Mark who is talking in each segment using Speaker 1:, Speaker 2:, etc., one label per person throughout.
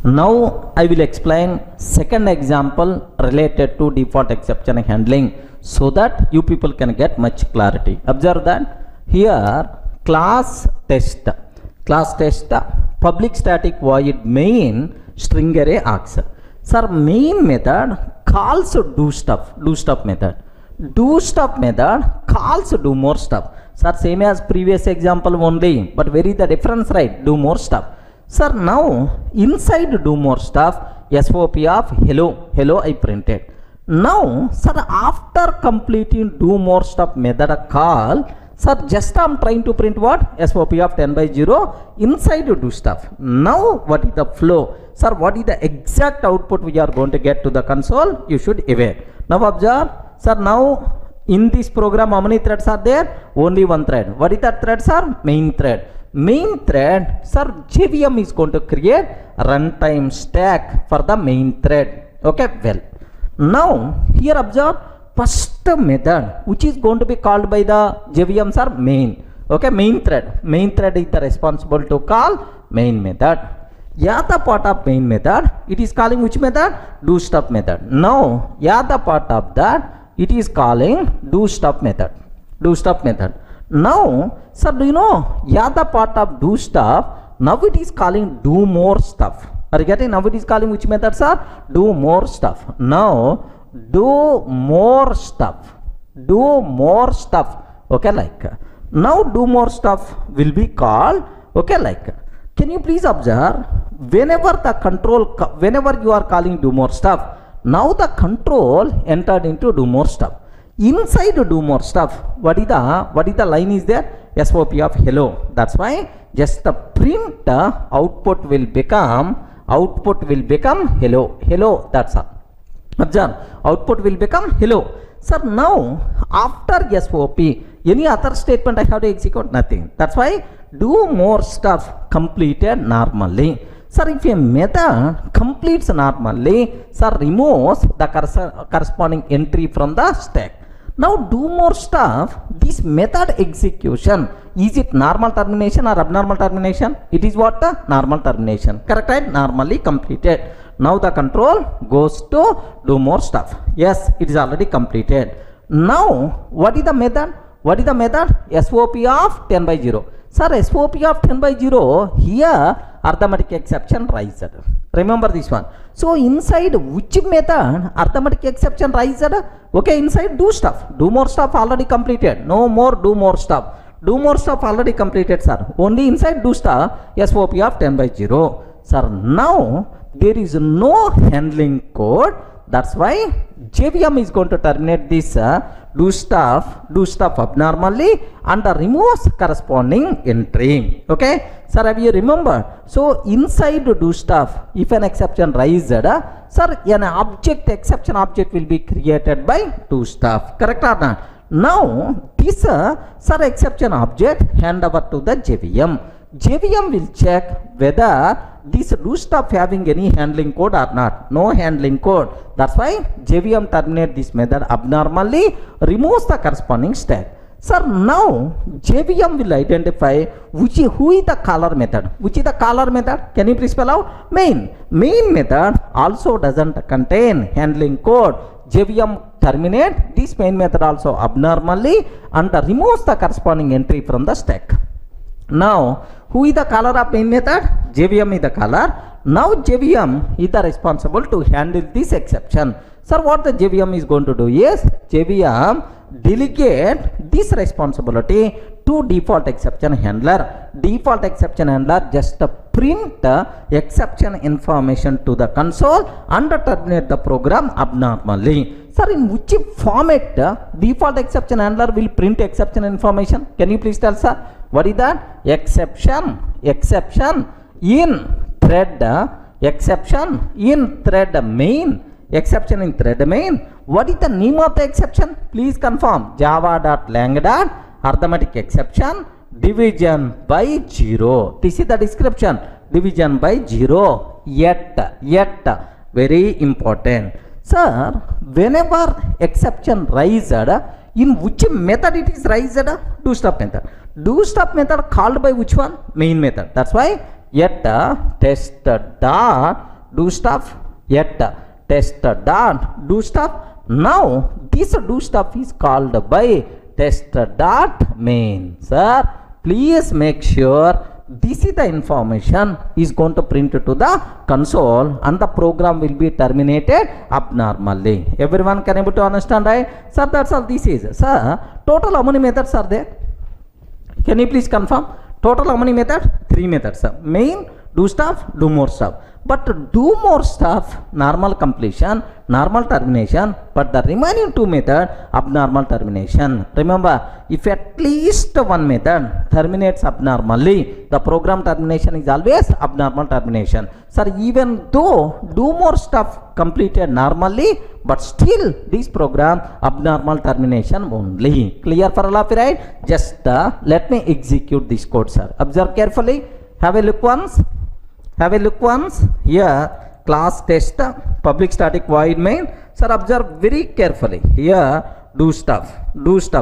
Speaker 1: Now I will explain second example related to default exception handling so that you people can get much clarity. Observe that here class test public static void main string array args. Sir, main method calls do stuff method. Do stuff method calls do more stuff. Sir, same as previous example only, but where is the difference, right? Do more stuff. Sir, now inside do more stuff, SOP of hello I printed. Now, sir, after completing do more stuff method call, sir, just I'm trying to print what? SOP of 10/0 inside do stuff. Now, what is the flow? Sir, what is the exact output we are going to get to the console? You should aware. Now observe, sir, now in this program how many threads are there? Only one thread. What is that thread, sir? Main thread. Main thread, sir, JVM is going to create runtime stack for the main thread. Okay, well, now here observe first method which is going to be called by the JVM, sir, main. Okay, main thread is the responsible to call main method. Yeah, the part of main method, it is calling which method? Do stuff method. Now, yeah, the part of that, it is calling do stuff method. Now, sir, do you know, yeah, the part of do stuff, now it is calling do more stuff. Are you getting? Now it is calling which method, sir? Do more stuff. Now, do more stuff. Okay, like, now do more stuff will be called, okay, like, can you please observe, whenever you are calling do more stuff, now the control entered into do more stuff. Inside do more stuff, what is the line is there? SOP of hello. That's why just the print output will become hello. That's all. Observe, output will become hello. Sir, now after SOP, any other statement I have to execute? Nothing. That's why do more stuff completed normally. Sir, if a method completes normally, sir, removes the corresponding entry from the stack. Now do more stuff, this method execution, is it normal termination or abnormal termination? It is what? The normal termination. Correct, right? Normally completed. Now the control goes to do more stuff. Yes, it is already completed. Now what is the method? SOP of 10/0. Sir, SOP of 10/0 here arithmetic exception raised. Remember this one. So inside which method arithmetic exception raised? Okay, inside do stuff. Do more stuff already completed. No more do more stuff. Do more stuff already completed, sir. Only inside do stuff SOP of 10/0. Sir, now there is no handling code. That's why JVM is going to terminate this do stuff abnormally and removes corresponding entry. Okay, sir, have you remember? So inside do stuff, if an exception raised, sir, an exception object will be created by do stuff. Correct or not? Now this sir, exception object hand over to the JVM. JVM will check whether this do stuff having any handling code or not. No handling code. That's why JVM terminate this method abnormally, removes the corresponding stack. Sir, now JVM will identify who is the caller method. Which is the caller method? Can you please spell out? Main method also doesn't contain handling code. JVM terminate this main method also abnormally and removes the corresponding entry from the stack. Now, who is the caller of main method? JVM is the caller. Now JVM is the responsible to handle this exception. Sir, what the JVM is going to do is, JVM delegate this responsibility to default exception handler. Default exception handler just print exception information to the console and terminate the program abnormally. Sir, in which format default exception handler will print exception information? Can you please tell, sir? What is that? Exception in thread, exception in thread main. What is the name of the exception? Please confirm. Java.lang. Arithmetic exception division by 0. This is the description. Division by 0. Yet very important. Sir, whenever exception raised, in which method it is raised? Do stuff method. Do stuff method called by which one? Main method. That's why yet test dot do stuff, yet test dot do stuff. Now this do stuff is called by test dot main. Sir, please make sure this is the information is going to print to the console and the program will be terminated abnormally. Everyone can able to understand, right? Sir, that's all this is. Sir, total how many methods are there? Can you please confirm? Total how many methods? 3 methods. Sir. Main, do stuff, do more stuff. But do more stuff, normal completion, normal termination, but the remaining 2 method, abnormal termination. Remember, if at least one method terminates abnormally, the program termination is always abnormal termination. Sir, even though do more stuff completed normally, but still this program abnormal termination only. Clear for all of you, right? Just let me execute this code, sir. Observe carefully. Have a look once. Have a look once. Here class test public static void main. Sir, observe very carefully. Here do stuff,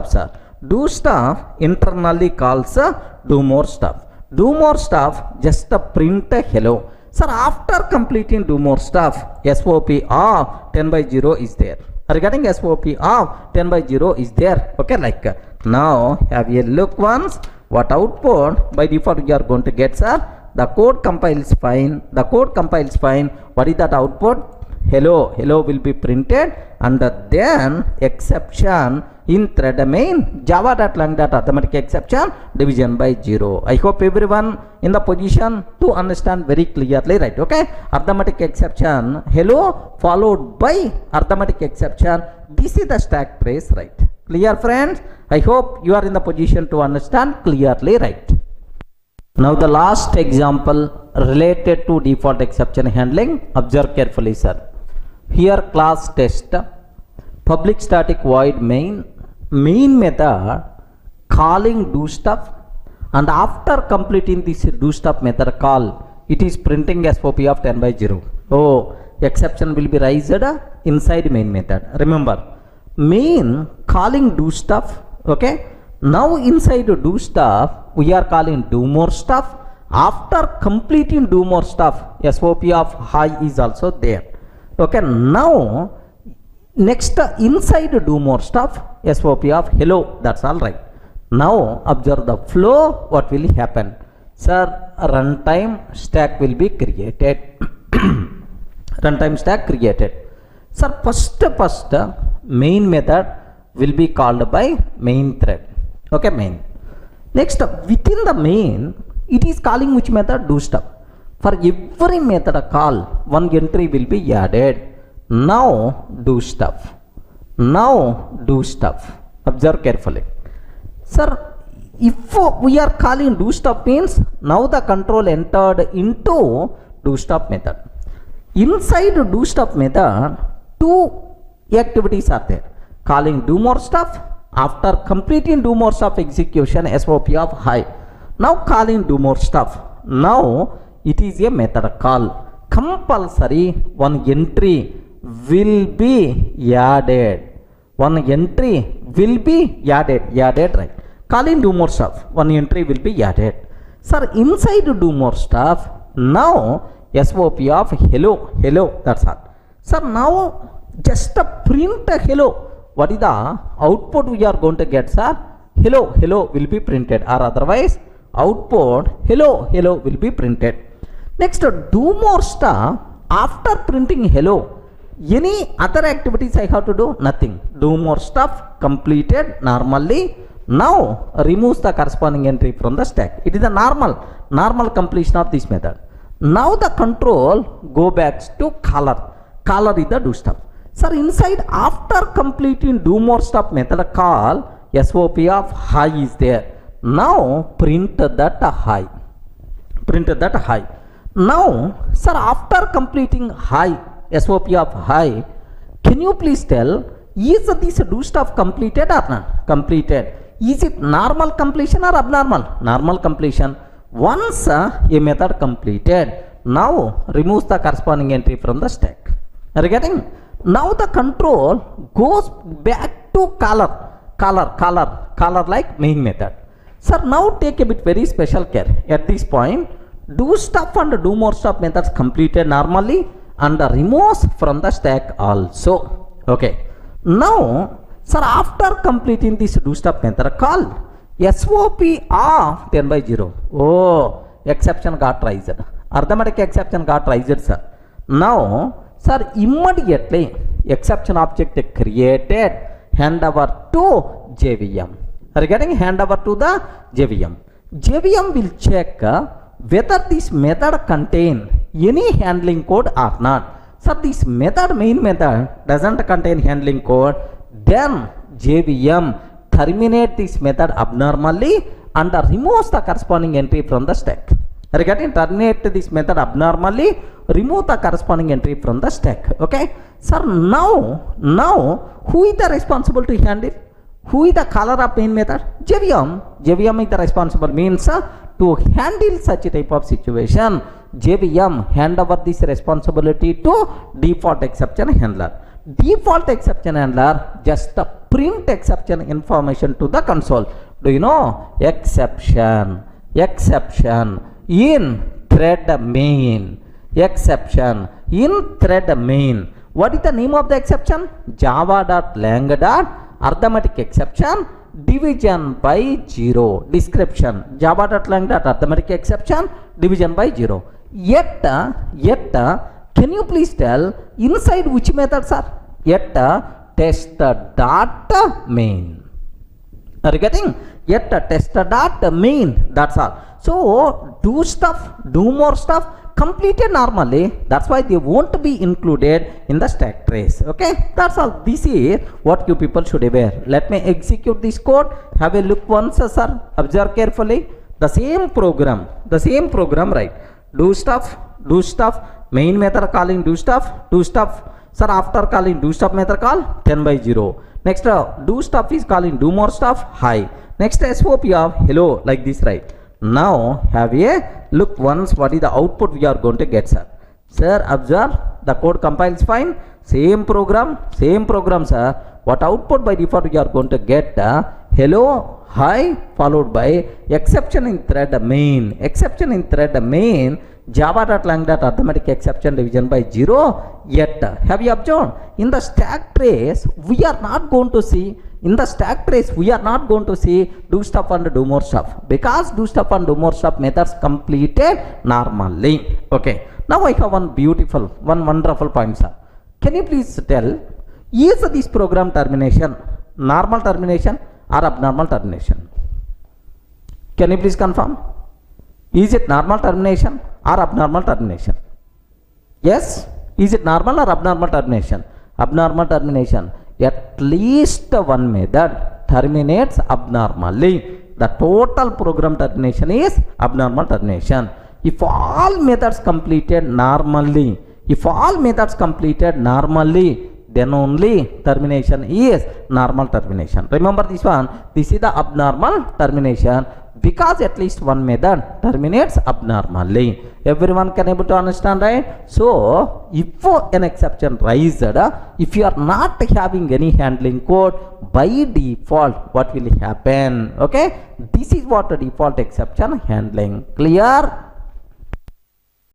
Speaker 1: sir. Do stuff internally calls do more stuff. Do more stuff just print hello. Sir, after completing do more stuff, SOP of 10 by 0 is there. Regarding SOP of 10 by 0 is there. Okay, like now have a look once. What output by default you are going to get, sir? The code compiles fine. The code compiles fine. What is that output? Hello. Hello will be printed, and then exception in thread main java.lang.arithmetic exception division by 0. I hope everyone in the position to understand very clearly, right? Okay, arithmetic exception hello followed by arithmetic exception. This is the stack trace, right? Clear, friends? I hope you are in the position to understand clearly, right? Now the last example related to default exception handling. Observe carefully, sir. Here class test public static void main method calling do stuff, and after completing this do stuff method call, it is printing SOP of 10 by 0. Oh, exception will be raised inside main method. Remember, main calling do stuff. Okay, now inside do stuff we are calling do more stuff. After completing do more stuff, SOP of high is also there. Okay, now next inside do more stuff, SOP of hello. That's all right. Now observe the flow. What will happen, sir? Runtime stack will be created. Runtime stack created. Sir, first main method will be called by main thread. Okay, main. Next, within the main, it is calling which method? Do stuff. For every method call, one entry will be added. Now do stuff. Now do stuff. Observe carefully. Sir, if we are calling do stuff means now the control entered into do stuff method. Inside do stuff method, two activities are there. Calling do more stuff. After completing do more stuff execution, SOP of high. Now calling do more stuff. Now it is a method call. Compulsory one entry will be added. One entry will be added. Added, right? Calling do more stuff. One entry will be added. Sir, inside do more stuff. Now SOP of hello. Hello. That's all. Sir, now just print hello. What is the output we are going to get, sir? Hello. Hello will be printed, or otherwise output hello. Hello will be printed. Next, do more stuff. After printing hello, any other activities I have to do? Nothing. Do more stuff completed normally. Now removes the corresponding entry from the stack. It is a normal completion of this method. Now the control go back to caller. Caller is the do stuff. Sir, inside after completing do more stuff method call, SOP of high is there. Now print that high. Print that high. Now, sir, after completing high, SOP of high, can you please tell, is this do stuff completed or not? Completed. Is it normal completion or abnormal? Normal completion. Once a method completed, now removes the corresponding entry from the stack. Are you getting? Now the control goes back to caller like main method. Sir, now take a bit very special care. At this point, do stuff and do more stuff methods completed normally. and removes from the stack also. Okay, now sir, after completing this do stuff method call, SOP of 10 by 0, oh, exception got raised, arithmetic exception got raised, sir. Now sir, immediately exception object created, hand over to JVM. Are you getting? Hand over to the JVM. JVM will check whether this method contain any handling code or not. So this method, main method, doesn't contain handling code, then JVM terminate this method abnormally and removes the corresponding entry from the stack. Are you getting? Terminate this method abnormally, remove the corresponding entry from the stack. Okay, sir, now who is the responsible to handle? Who is the caller of main method? JVM. JVM is the responsible, means to handle such a type of situation. JVM hand over this responsibility to default exception handler. Default exception handler just print exception information to the console. Do you know? Exception in thread main. Exception in thread main. What is the name of the exception? Java.lang. Arithmetic exception division by 0. Description: java.lang arithmetic exception division by 0. Yet can you please tell inside which methods are? Yet test dot main. Are you getting? Yet test dot main. That's all. So do stuff, do more stuff completed normally. That's why they won't be included in the stack trace. Okay, that's all. This is what you people should aware. Let me execute this code. Have a look once, sir. Observe carefully. The same program, right? Do stuff, main method calling do stuff. Sir, after calling do stuff method call 10 by 0. Next do stuff is calling do more stuff high. Next SOP of hello, like this, right? Now have a look once what is the output we are going to get, sir. Sir, observe, the code compiles fine. Same program, sir. What output by default we are going to get? Hello, hi, followed by exception in thread main, java.lang arithmetic exception division by 0. Yet have you observed in the stack trace we are not going to see do stuff and do more stuff, because do stuff and do more stuff methods completed normally. Okay, now I have one wonderful point, sir. Can you please tell, is this program termination normal termination or abnormal termination? Can you please confirm? Is it normal termination or abnormal termination? Yes, is it normal or abnormal termination? Abnormal termination. At least one method terminates abnormally. The total program termination is abnormal termination. If all methods completed normally, then only termination is normal termination. Remember this one. This is the abnormal termination, because at least one method terminates abnormally. Everyone can able to understand, right? So if an exception raised, if you are not having any handling code, by default what will happen? Okay, this is what the default exception handling. Clear?